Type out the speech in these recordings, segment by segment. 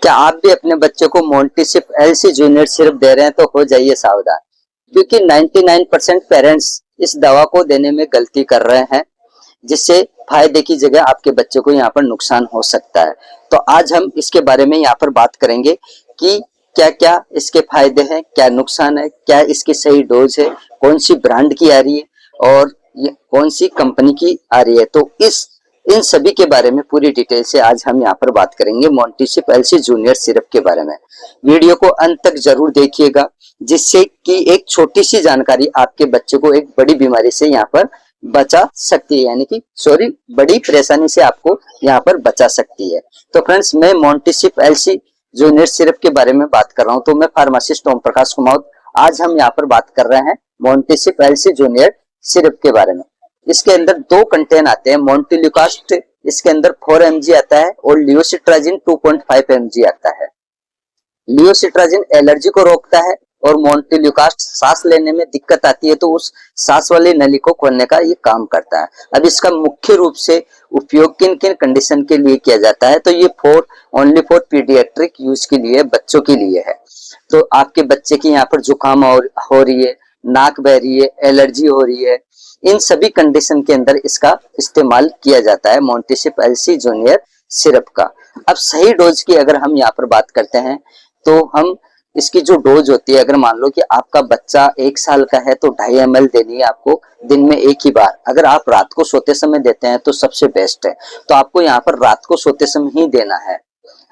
क्या आप भी अपने बच्चे को मोंटीसिप एलसी जूनियर सिर्फ दे रहे हैं तो हो जाइए सावधान, क्योंकि 99% पेरेंट्स इस दवा को देने में गलती कर रहे हैं, जिससे फायदे की जगह आपके बच्चे को यहाँ पर नुकसान हो सकता है। तो आज हम इसके बारे में यहाँ पर बात करेंगे कि क्या क्या इसके फायदे हैं, क्या नुकसान है, क्या इसकी सही डोज है, कौन सी ब्रांड की आ रही है और ये कौन सी कंपनी की आ रही है। तो इन सभी के बारे में पूरी डिटेल से आज हम यहाँ पर बात करेंगे मोंटीसिप एलसी जूनियर सिरप के बारे में। वीडियो को अंत तक जरूर देखिएगा, जिससे कि एक छोटी सी जानकारी आपके बच्चे को एक बड़ी बीमारी से यहाँ पर बचा सकती है, यानी कि बड़ी परेशानी से आपको यहाँ पर बचा सकती है। तो फ्रेंड्स, मैं मोंटीसिप एलसी जूनियर सिरप के बारे में बात कर रहा हूँ। तो मैं फार्मासिस्ट ओम प्रकाश कुमार। आज हम यहाँ पर बात कर रहे हैं मोंटीसिप एलसी जूनियर सिरप के बारे में। इसके अंदर दो कंटेन आते हैं, मोंटेल्यूकास्ट इसके अंदर 4 mg आता है और लियोसिट्राजिन 2.5 mg आता है। लियोसिट्राजिन एलर्जी को रोकता है और मोंटेल्यूकास्ट सांस लेने में दिक्कत आती है तो उस सांस वाली नली को खोलने का ये काम करता है। अब इसका मुख्य रूप से उपयोग किन किन कंडीशन के लिए किया जाता है, तो ये ओनली फॉर पीडियाट्रिक यूज के लिए, बच्चों के लिए है। तो आपके बच्चे की यहाँ पर जुकाम हो रही है, नाक बह रही है, एलर्जी हो रही है, इन सभी कंडीशन के अंदर इसका इस्तेमाल किया जाता है मोंटीसिप एलसी जूनियर सिरप का। अब सही डोज की अगर हम यहाँ पर बात करते हैं तो हम इसकी जो डोज होती है, अगर मान लो कि आपका बच्चा 1 साल का है तो 2.5 ml देनी है आपको दिन में एक ही बार। अगर आप रात को सोते समय देते हैं तो सबसे बेस्ट है। तो आपको यहाँ पर रात को सोते समय ही देना है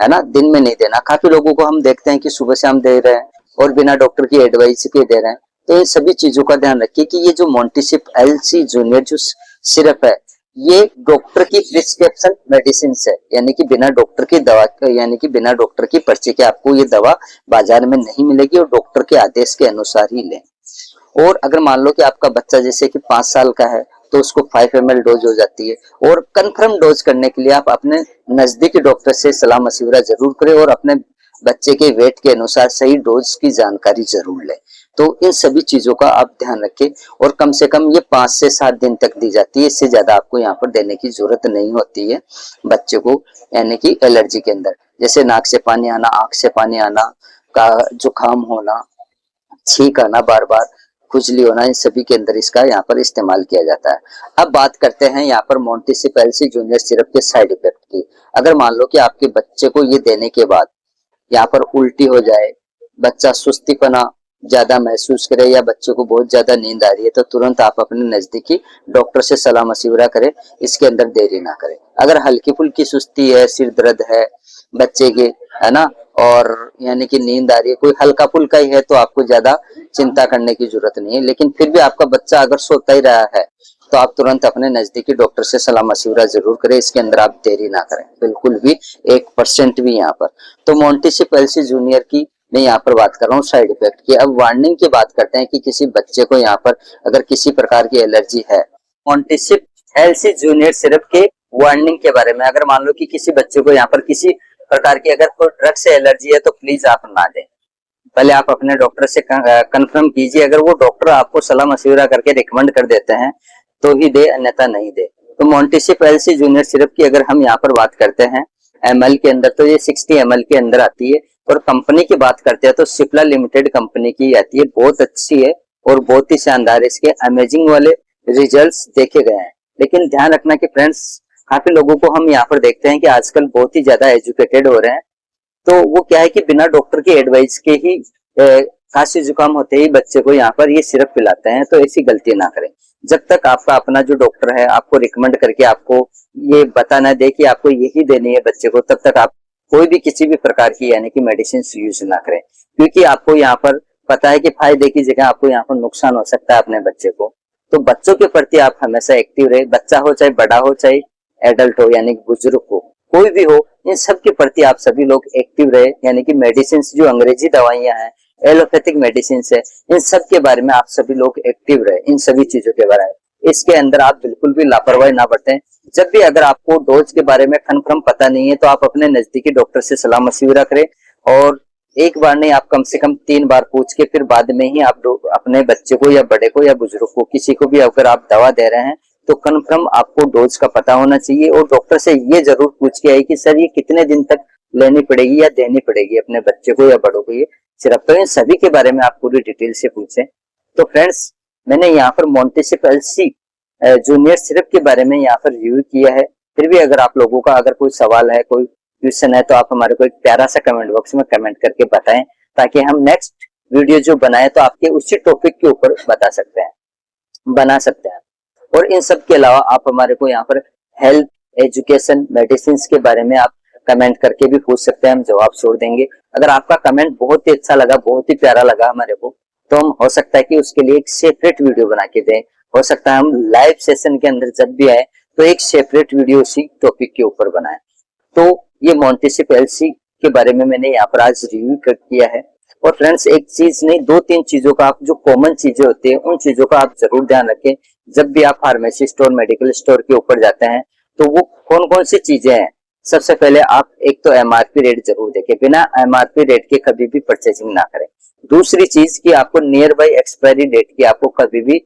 ना, दिन में नहीं देना। काफी लोगों को हम देखते हैं कि सुबह शाम दे रहे हैं और बिना डॉक्टर की एडवाइस के दे रहे हैं। तो इन सभी चीजों का ध्यान रखिए कि ये जो मोंटीसिप एलसी जूनियर जो सिरप है, ये डॉक्टर की प्रिस्क्रिप्शन मेडिसिन है, यानी कि बिना डॉक्टर की दवा, यानी कि बिना डॉक्टर की पर्ची के आपको ये दवा बाजार में नहीं मिलेगी और डॉक्टर के आदेश के अनुसार ही लें। और अगर मान लो कि आपका बच्चा जैसे कि 5 साल का है तो उसको 5 ml डोज हो जाती है। और कंफर्म डोज करने के लिए आप अपने नजदीकी डॉक्टर से सलाह मशविरा जरूर करें और अपने बच्चे के वेट के अनुसार सही डोज की जानकारी जरूर लें। तो इन सभी चीजों का आप ध्यान रखें और कम से कम ये 5 से 7 दिन तक दी जाती है, इससे ज्यादा आपको यहाँ पर देने की जरूरत नहीं होती है बच्चे को। यानी कि एलर्जी के अंदर जैसे नाक से पानी आना, आंख से पानी आना, का जुकाम होना, छींक आना, बार बार खुजली होना, इन सभी के अंदर इसका यहाँ पर इस्तेमाल किया जाता है। अब बात करते हैं यहाँ पर मोंटीसिप एलसी जूनियर सिरप के साइड इफेक्ट की। अगर मान लो कि आपके बच्चे को ये देने के बाद यहाँ पर उल्टी हो जाए, बच्चा सुस्तीपना ज्यादा महसूस करे या बच्चे को बहुत ज्यादा नींद आ रही है, तो तुरंत आप अपने नजदीकी डॉक्टर से सलाह मशविरा करें, इसके अंदर देरी ना करें। अगर हल्की फुल्की सुस्ती है, सिर दर्द है बच्चे के, है ना, और यानी कि नींद आ रही है, कोई हल्का फुल्का ही है, तो आपको ज्यादा चिंता करने की जरूरत नहीं है। लेकिन फिर भी आपका बच्चा अगर सोता ही रहा है तो आप तुरंत अपने नजदीकी डॉक्टर से सलाह मशविरा जरूर करें, इसके अंदर आप देरी ना करें बिल्कुल भी, 1% भी यहाँ पर। तो मोंटीसिप एलसी जूनियर की मैं यहाँ पर बात कर रहा हूँ साइड इफेक्ट की। अब वार्निंग की बात करते हैं कि किसी बच्चे को यहाँ पर अगर किसी प्रकार की एलर्जी है, मोंटीसिप एलसी जूनियर सिरप के वार्निंग के बारे में, अगर मान लो कि किसी बच्चे को यहाँ पर किसी प्रकार की अगर कोई ड्रग से एलर्जी है तो प्लीज आप ना दें। पहले आप अपने डॉक्टर से कंफर्म कीजिए। अगर वो डॉक्टर आपको सलाह मशविरा करके रिकमेंड कर देते हैं तो ही दे, अन्यथा नहीं दे। तो मोंटीसिप एलसी जूनियर सिरप की अगर हम यहाँ पर बात करते हैं ml के अंदर, तो ये 60 ml के अंदर आती है। और कंपनी की बात करते हैं तो सिप्ला लिमिटेड कंपनी की आती है, बहुत अच्छी है और बहुत ही शानदार, इसके अमेजिंग वाले रिजल्ट्स देखे गए हैं। लेकिन ध्यान रखना कि फ्रेंड्स, काफी लोगों को हम यहाँ पर देखते हैं कि आजकल बहुत ही ज्यादा एजुकेटेड हो रहे हैं, तो वो क्या है कि बिना डॉक्टर की एडवाइस के ही खांसी जुकाम होते ही बच्चे को यहाँ पर ये सिरप पिलाते हैं। तो ऐसी गलती ना करें। जब तक आपका अपना जो डॉक्टर है आपको रिकमेंड करके आपको ये बता ना दे कि आपको यही देनी है बच्चे को, तब तक आप कोई भी किसी भी प्रकार की यानी कि मेडिसिन यूज ना करें, क्योंकि आपको यहाँ पर पता है कि फायदे की जगह आपको यहाँ पर नुकसान हो सकता है अपने बच्चे को। तो बच्चों के प्रति आप हमेशा एक्टिव रहे, बच्चा हो चाहे बड़ा हो चाहे एडल्ट हो यानी बुजुर्ग हो, कोई भी हो, इन सब के प्रति आप सभी लोग एक्टिव रहे। यानी कि मेडिसिन जो अंग्रेजी दवाइयां हैं, एलोपैथिक मेडिसिन है, इन सब के बारे में आप सभी लोग एक्टिव रहे, इन सभी चीजों के बारे में। इसके अंदर आप बिल्कुल भी लापरवाही ना बरतें। जब भी अगर आपको डोज के बारे में कन्फर्म पता नहीं है तो आप अपने नजदीकी डॉक्टर से सलाह मशविरा करें और एक बार नहीं, आप कम से कम 3 बार पूछ के फिर बाद में ही आप अपने बच्चे को या बड़े को या बुजुर्ग को, किसी को भी अगर आप दवा दे रहे हैं तो कन्फर्म आपको डोज का पता होना चाहिए। और डॉक्टर से ये जरूर पूछ के आए कि सर ये कितने दिन तक लेनी पड़ेगी या देनी पड़ेगी अपने बच्चे को या बड़ों को ये सिरप, तो इन सभी के बारे में आप पूरी डिटेल से पूछें। तो फ्रेंड्स, मैंने यहाँ पर मोंटेसिप एलसी जूनियर सिरप के बारे में यहाँ पर रिव्यू किया है। फिर भी अगर आप लोगों का अगर कोई सवाल है, कोई क्वेश्चन है, तो आप हमारे को एक प्यारा सा कमेंट बॉक्स में कमेंट करके बताएं, ताकि हम नेक्स्ट वीडियो जो बनाए तो आपके उसी टॉपिक के ऊपर बना सकते हैं। और इन सब के अलावा आप हमारे को यहाँ पर हेल्थ, एजुकेशन, मेडिसिन के बारे में आप कमेंट करके भी पूछ सकते हैं, हम जवाब छोड़ देंगे। अगर आपका कमेंट बहुत ही अच्छा लगा, बहुत ही प्यारा लगा हमारे को, तो हम हो सकता है कि उसके लिए एक सेपरेट वीडियो बना के दें। हो सकता है हम लाइव सेशन के अंदर जब भी आए तो एक सेपरेट वीडियो उसी टॉपिक के ऊपर बनाए। तो ये मोंटेसिप एलसी के बारे में मैंने यहाँ पर आज रिव्यू किया है। और फ्रेंड्स, एक चीज नहीं, 2-3 चीजों का आप जो कॉमन चीजें होती है उन चीजों का आप जरूर ध्यान रखें जब भी आप फार्मेसी स्टोर, मेडिकल स्टोर के ऊपर जाते हैं। तो वो कौन कौन सी चीजें हैं? सबसे पहले आप एक तो एमआरपी रेट जरूर देखें, बिना एमआरपी रेट के कभी भी परचेजिंग ना करें। दूसरी चीज की आपको नियर बाई एक्सपायरी डेट की आपको कभी भी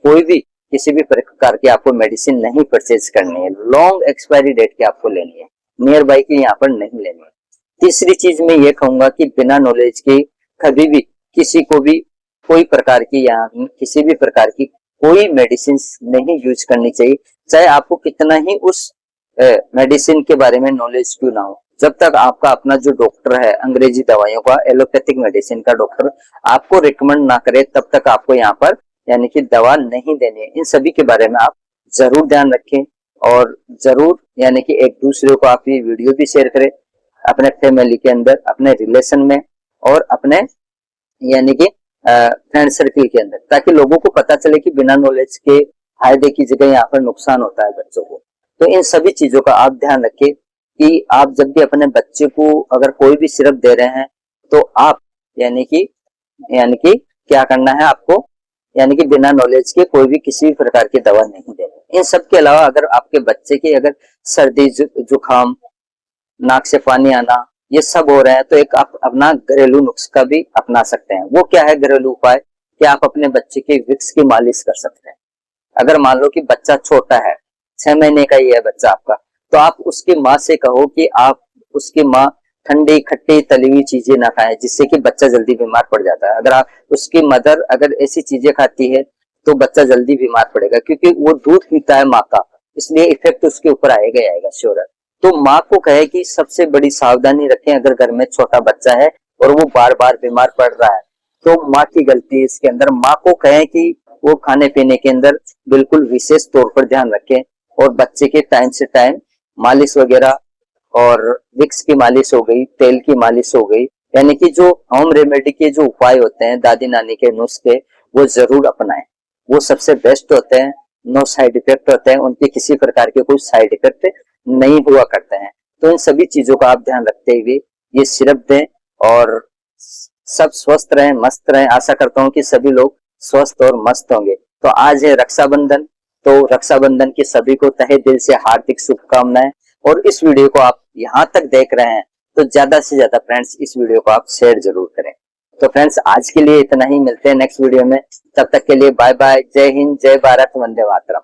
कोई भी किसी भी प्रकार की आपको मेडिसिन नहीं परचेज करनी है, लॉन्ग एक्सपायरी डेट की आपको लेनी है, नियर बाई की यहाँ पर नहीं लेनी है। तीसरी चीज मैं ये कहूंगा कि बिना नॉलेज के कभी भी किसी को भी कोई प्रकार की या किसी भी प्रकार की कोई मेडिसिन नहीं यूज करनी चाहिए, चाहे आपको कितना ही उस मेडिसिन के बारे में नॉलेज क्यों ना हो। जब तक आपका अपना जो डॉक्टर है, अंग्रेजी दवाइयों का, एलोपैथिक मेडिसिन का डॉक्टर आपको रिकमेंड ना करे, तब तक आपको यहाँ पर यानी कि दवा नहीं देनी है। इन सभी के बारे में आप जरूर ध्यान रखें और जरूर यानी कि एक दूसरे को आप ये वीडियो भी शेयर करें अपने फैमिली के अंदर, अपने रिलेशन में और अपने यानी कि फ्रेंड सर्किल के अंदर, ताकि लोगों को पता चले कि बिना नॉलेज के फायदे की जगह यहाँ पर नुकसान होता है बच्चों को। तो इन सभी चीजों का आप ध्यान रखें कि आप जब भी अपने बच्चे को अगर कोई भी सिरप दे रहे हैं तो आप यानी कि क्या करना है आपको, यानी कि बिना नॉलेज के कोई भी किसी भी प्रकार की दवा नहीं देनी। इन सब के अलावा अगर आपके बच्चे की अगर सर्दी, जुकाम, नाक से पानी आना, ये सब हो रहे हैं, तो एक आप अपना घरेलू नुस्खा भी अपना सकते हैं। वो क्या है घरेलू उपाय कि आप अपने बच्चे के विक्स की मालिश कर सकते हैं। अगर मान लो कि बच्चा छोटा है, 6 महीने का ही है बच्चा आपका, तो आप उसकी माँ से कहो कि आप उसकी माँ ठंडी, खट्टी, तली हुई चीजें ना खाएं, जिससे कि बच्चा जल्दी बीमार पड़ जाता है। अगर आप उसकी मदर अगर ऐसी चीजें खाती है तो बच्चा जल्दी बीमार पड़ेगा, क्योंकि वो दूध पीता है माँ का, इसलिए इफेक्ट उसके ऊपर आएगा ही आएगा श्योर है। तो माँ को कहे कि सबसे बड़ी सावधानी रखें, अगर घर में छोटा बच्चा है और वो बार बार बीमार पड़ रहा है तो माँ की गलती है इसके अंदर। माँ को कहें कि वो खाने पीने के अंदर बिल्कुल विशेष तौर पर ध्यान रखें और बच्चे के टाइम से टाइम मालिश वगैरह, और विक्स की मालिश हो गई, तेल की मालिश हो गई, यानी कि जो होम रेमेडी के जो उपाय होते हैं, दादी नानी के नुस्खे, वो जरूर अपनाएं। वो सबसे बेस्ट होते हैं, नो साइड इफेक्ट होते हैं, उनके किसी प्रकार के कोई साइड इफेक्ट नहीं हुआ करते हैं। तो इन सभी चीजों का आप ध्यान रखते हुए ये सिरप दें और सब स्वस्थ रहें, मस्त रहें। आशा करता हूँ कि सभी लोग स्वस्थ और मस्त होंगे। तो आज है रक्षाबंधन, तो रक्षाबंधन की सभी को तहे दिल से हार्दिक शुभकामनाएं। और इस वीडियो को आप यहाँ तक देख रहे हैं तो ज्यादा से ज्यादा फ्रेंड्स इस वीडियो को आप शेयर जरूर करें। तो फ्रेंड्स, आज के लिए इतना ही, मिलते हैं नेक्स्ट वीडियो में। तब तक के लिए बाय बाय, जय हिंद, जय भारत, वंदे मातरम।